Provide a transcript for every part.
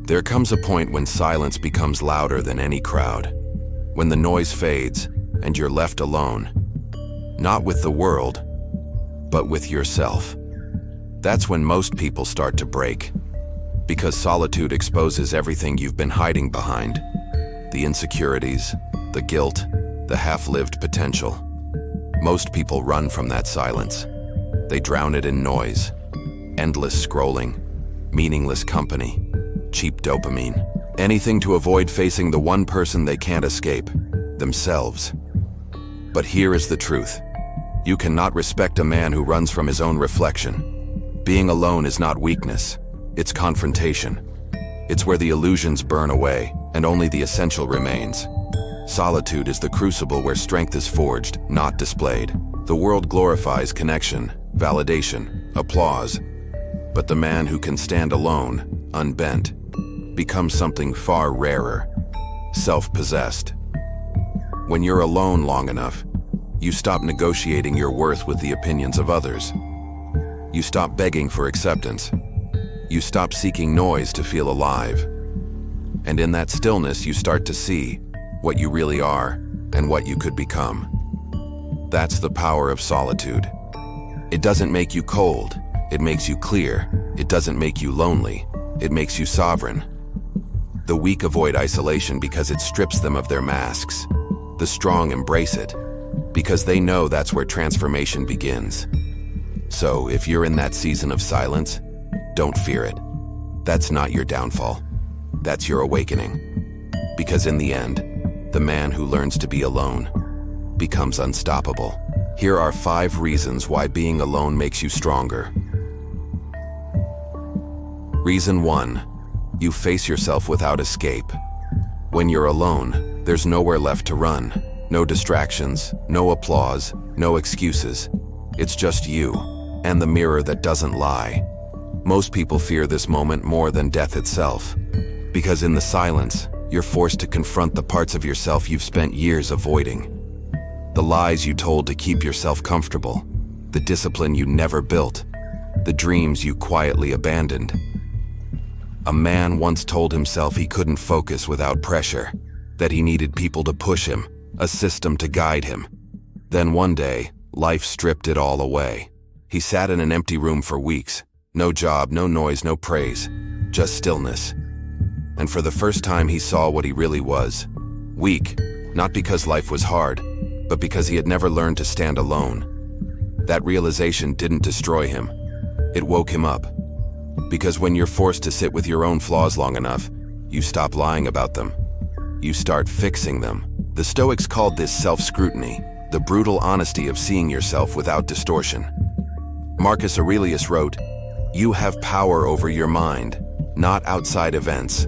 There comes a point when silence becomes louder than any crowd, when the noise fades and you're left alone, not with the world, but with yourself. That's when most people start to break, because solitude exposes everything you've been hiding behind, the insecurities, the guilt, the half-lived potential. Most people run from that silence. They drown it in noise, endless scrolling, meaningless company, cheap dopamine, anything to avoid facing the one person they can't escape, themselves. But here is the truth. You cannot respect a man who runs from his own reflection. Being alone is not weakness, it's confrontation. It's where the illusions burn away and only the essential remains. Solitude is the crucible where strength is forged, not displayed. The world glorifies connection, validation, applause. But the man who can stand alone, unbent, becomes something far rarer, self-possessed. When you're alone long enough, you stop negotiating your worth with the opinions of others. You stop begging for acceptance. You stop seeking noise to feel alive. And in that stillness, you start to see what you really are and what you could become. That's the power of solitude. It doesn't make you cold, it makes you clear. It doesn't make you lonely, it makes you sovereign. The weak avoid isolation because it strips them of their masks. The strong embrace it because they know that's where transformation begins. So if you're in that season of silence, don't fear it. That's not your downfall. That's your awakening. Because in the end, the man who learns to be alone becomes unstoppable. Here are 5 reasons why being alone makes you stronger. Reason 1. You face yourself without escape. When you're alone, there's nowhere left to run. No distractions, no applause, no excuses. It's just you and the mirror that doesn't lie. Most people fear this moment more than death itself, because in the silence, you're forced to confront the parts of yourself you've spent years avoiding. The lies you told to keep yourself comfortable, the discipline you never built, the dreams you quietly abandoned. A man once told himself he couldn't focus without pressure, that he needed people to push him, a system to guide him. Then one day, life stripped it all away. He sat in an empty room for weeks. No job, no noise, no praise, just stillness. And for the first time he saw what he really was. Weak, not because life was hard, but because he had never learned to stand alone. That realization didn't destroy him. It woke him up. Because when you're forced to sit with your own flaws long enough, you stop lying about them. You start fixing them. The Stoics called this self-scrutiny, the brutal honesty of seeing yourself without distortion. Marcus Aurelius wrote, "You have power over your mind, not outside events."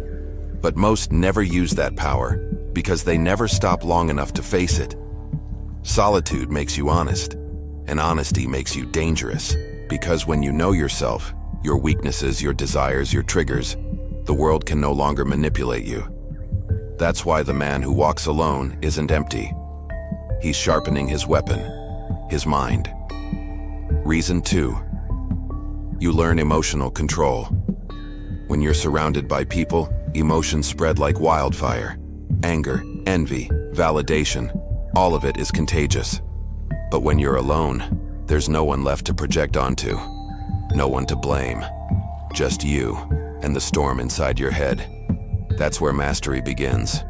But most never use that power because they never stop long enough to face it. Solitude makes you honest, and honesty makes you dangerous. Because when you know yourself, your weaknesses, your desires, your triggers, the world can no longer manipulate you. That's why the man who walks alone isn't empty. He's sharpening his weapon, his mind. Reason 2. You learn emotional control. When you're surrounded by people, emotions spread like wildfire. Anger, envy, validation, all of it is contagious. But when you're alone, there's no one left to project onto. No one to blame. Just you and the storm inside your head. That's where mastery begins.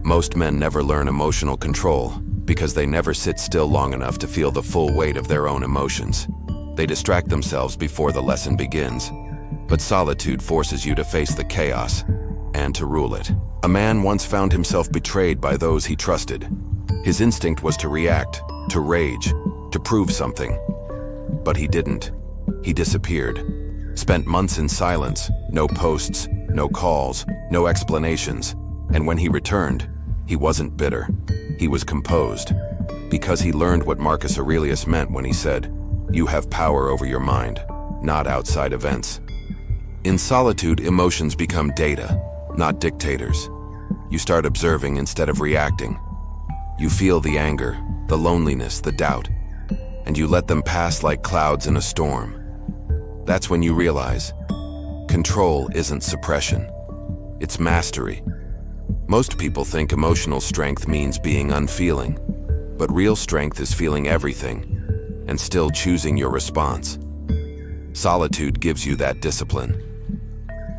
Most men never learn emotional control because they never sit still long enough to feel the full weight of their own emotions. They distract themselves before the lesson begins. But solitude forces you to face the chaos and to rule it. A man once found himself betrayed by those he trusted. His instinct was to react, to rage, to prove something. But he didn't. He disappeared. Spent months in silence, no posts, no calls, no explanations. And when he returned, he wasn't bitter. He was composed. Because he learned what Marcus Aurelius meant when he said, "You have power over your mind, not outside events." In solitude, emotions become data, not dictators. You start observing instead of reacting. You feel the anger, the loneliness, the doubt, and you let them pass like clouds in a storm. That's when you realize, control isn't suppression. It's mastery. Most people think emotional strength means being unfeeling, but real strength is feeling everything and still choosing your response. Solitude gives you that discipline.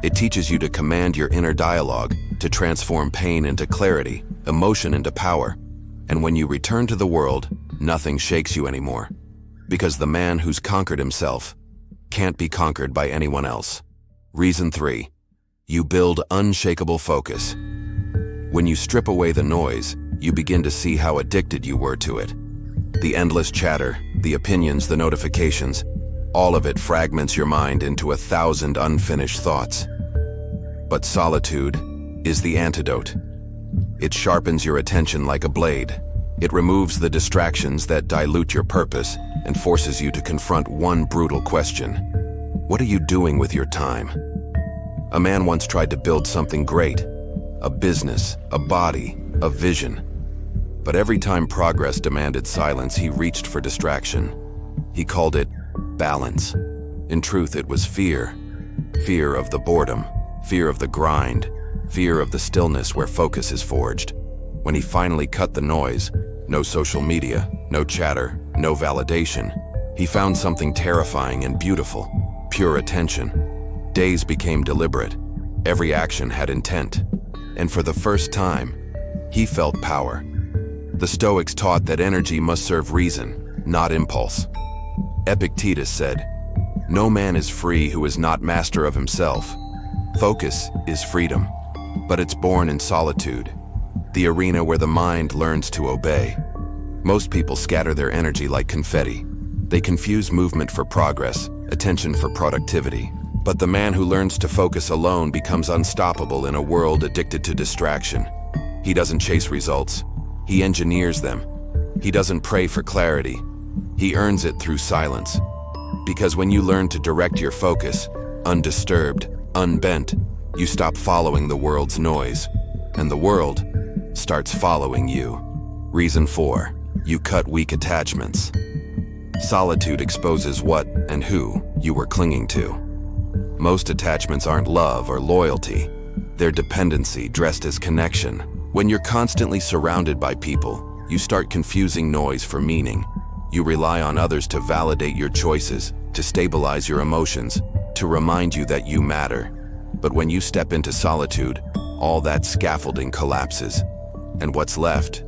It teaches you to command your inner dialogue, to transform pain into clarity, emotion into power. And when you return to the world, nothing shakes you anymore. Because the man who's conquered himself can't be conquered by anyone else. Reason 3. You build unshakable focus. When you strip away the noise, you begin to see how addicted you were to it. The endless chatter, the opinions, the notifications, all of it fragments your mind into 1,000 unfinished thoughts. But solitude is the antidote. It sharpens your attention like a blade. It removes the distractions that dilute your purpose and forces you to confront one brutal question. What are you doing with your time? A man once tried to build something great, a business, a body, a vision. But every time progress demanded silence, he reached for distraction. He called it balance. In truth, it was fear. Fear of the boredom, fear of the grind, fear of the stillness where focus is forged. When he finally cut the noise, no social media, no chatter, no validation, he found something terrifying and beautiful, pure attention. Days became deliberate. Every action had intent. And for the first time, he felt power. The Stoics taught that energy must serve reason, not impulse. Epictetus said, "No man is free who is not master of himself." Focus is freedom, but it's born in solitude, the arena where the mind learns to obey. Most people scatter their energy like confetti. They confuse movement for progress, attention for productivity. But the man who learns to focus alone becomes unstoppable in a world addicted to distraction. He doesn't chase results. He engineers them. He doesn't pray for clarity. He earns it through silence. Because when you learn to direct your focus, undisturbed, unbent, you stop following the world's noise, and the world starts following you. Reason 4. You cut weak attachments. Solitude exposes what and who you were clinging to. Most attachments aren't love or loyalty. They're dependency dressed as connection. When you're constantly surrounded by people, you start confusing noise for meaning. You rely on others to validate your choices, to stabilize your emotions, to remind you that you matter. But when you step into solitude, all that scaffolding collapses. And what's left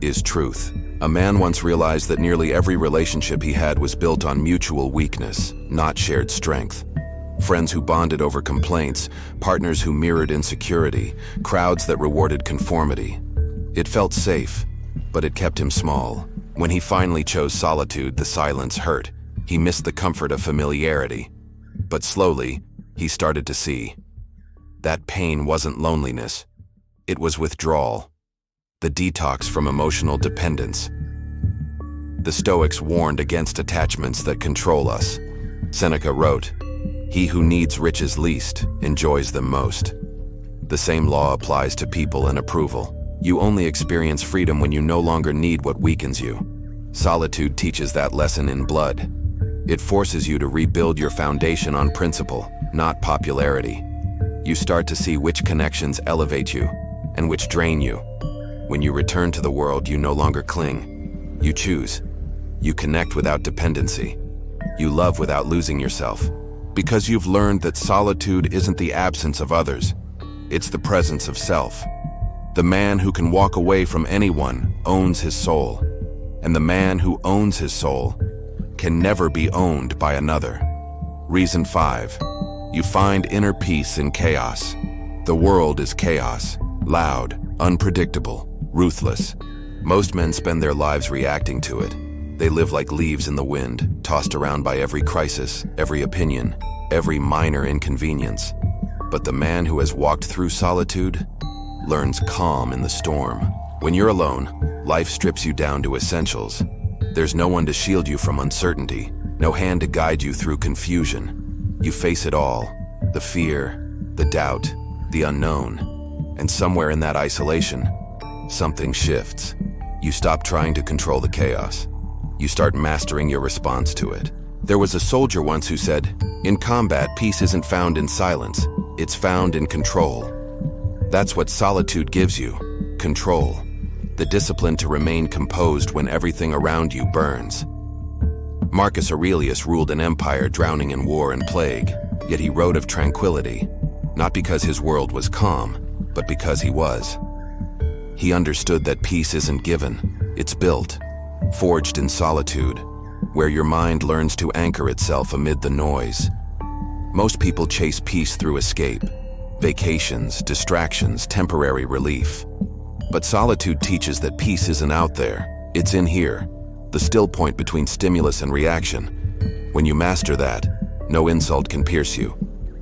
is truth. A man once realized that nearly every relationship he had was built on mutual weakness, not shared strength. Friends who bonded over complaints, partners who mirrored insecurity, crowds that rewarded conformity. It felt safe, but it kept him small. When he finally chose solitude, the silence hurt. He missed the comfort of familiarity. But slowly, he started to see. That pain wasn't loneliness. It was withdrawal. The detox from emotional dependence. The Stoics warned against attachments that control us. Seneca wrote, "He who needs riches least enjoys them most." The same law applies to people and approval. You only experience freedom when you no longer need what weakens you. Solitude teaches that lesson in blood. It forces you to rebuild your foundation on principle, not popularity. You start to see which connections elevate you and which drain you. When you return to the world, you no longer cling. You choose. You connect without dependency. You love without losing yourself. Because you've learned that solitude isn't the absence of others. It's the presence of self. The man who can walk away from anyone owns his soul. And the man who owns his soul can never be owned by another. Reason 5. You find inner peace in chaos. The world is chaos, loud, unpredictable, ruthless. Most men spend their lives reacting to it. They live like leaves in the wind, tossed around by every crisis, every opinion, every minor inconvenience. But the man who has walked through solitude learns calm in the storm. When you're alone, life strips you down to essentials. There's no one to shield you from uncertainty, no hand to guide you through confusion. You face it all, the fear, the doubt, the unknown. And somewhere in that isolation, something shifts. You stop trying to control the chaos. You start mastering your response to it. There was a soldier once who said, "In combat, peace isn't found in silence, it's found in control." That's what solitude gives you: control, the discipline to remain composed when everything around you burns. Marcus Aurelius ruled an empire drowning in war and plague, yet he wrote of tranquility, not because his world was calm, but because he was. He understood that peace isn't given, it's built, forged in solitude, where your mind learns to anchor itself amid the noise. Most people chase peace through escape, vacations, distractions, temporary relief. But solitude teaches that peace isn't out there, it's in here, the still point between stimulus and reaction. When you master that, no insult can pierce you,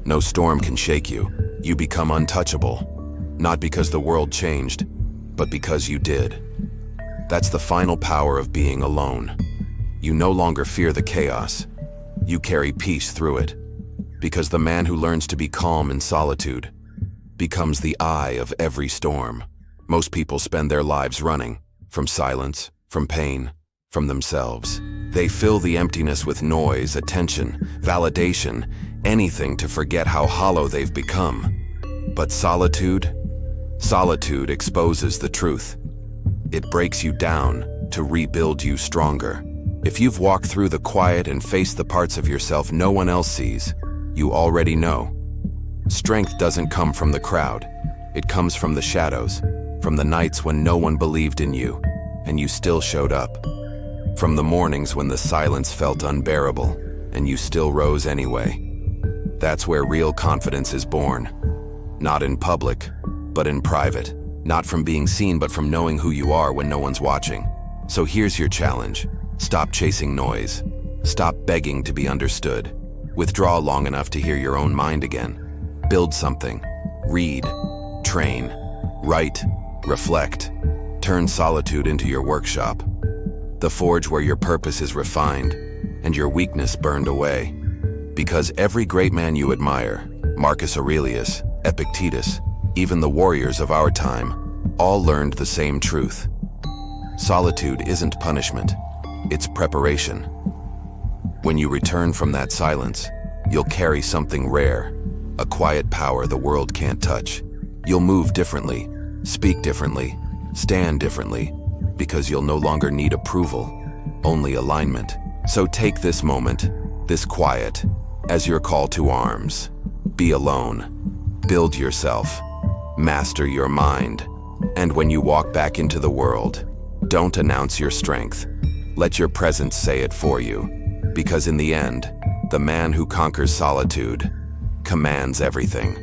no storm can shake you. You become untouchable, not because the world changed, but because you did. That's the final power of being alone. You no longer fear the chaos. You carry peace through it, because the man who learns to be calm in solitude becomes the eye of every storm. Most people spend their lives running from silence, from pain, from themselves. They fill the emptiness with noise, attention, validation, anything to forget how hollow they've become. But solitude exposes the truth. It breaks you down to rebuild you stronger. If you've walked through the quiet and faced the parts of yourself no one else sees, you already know. Strength doesn't come from the crowd. It comes from the shadows, from the nights when no one believed in you, and you still showed up. From the mornings when the silence felt unbearable, and you still rose anyway. That's where real confidence is born. Not in public, but in private. Not from being seen, but from knowing who you are when no one's watching. So here's your challenge. Stop chasing noise. Stop begging to be understood. Withdraw long enough to hear your own mind again. Build something. Read. Train. Write. Reflect. Turn solitude into your workshop. The forge where your purpose is refined and your weakness burned away. Because every great man you admire, Marcus Aurelius, Epictetus, even the warriors of our time, all learned the same truth. Solitude isn't punishment, it's preparation. When you return from that silence, you'll carry something rare, a quiet power the world can't touch. You'll move differently, speak differently, stand differently, because you'll no longer need approval, only alignment. So take this moment, this quiet, as your call to arms. Be alone. Build yourself. Master your mind. And when you walk back into the world, don't announce your strength. Let your presence say it for you. Because in the end, the man who conquers solitude commands everything.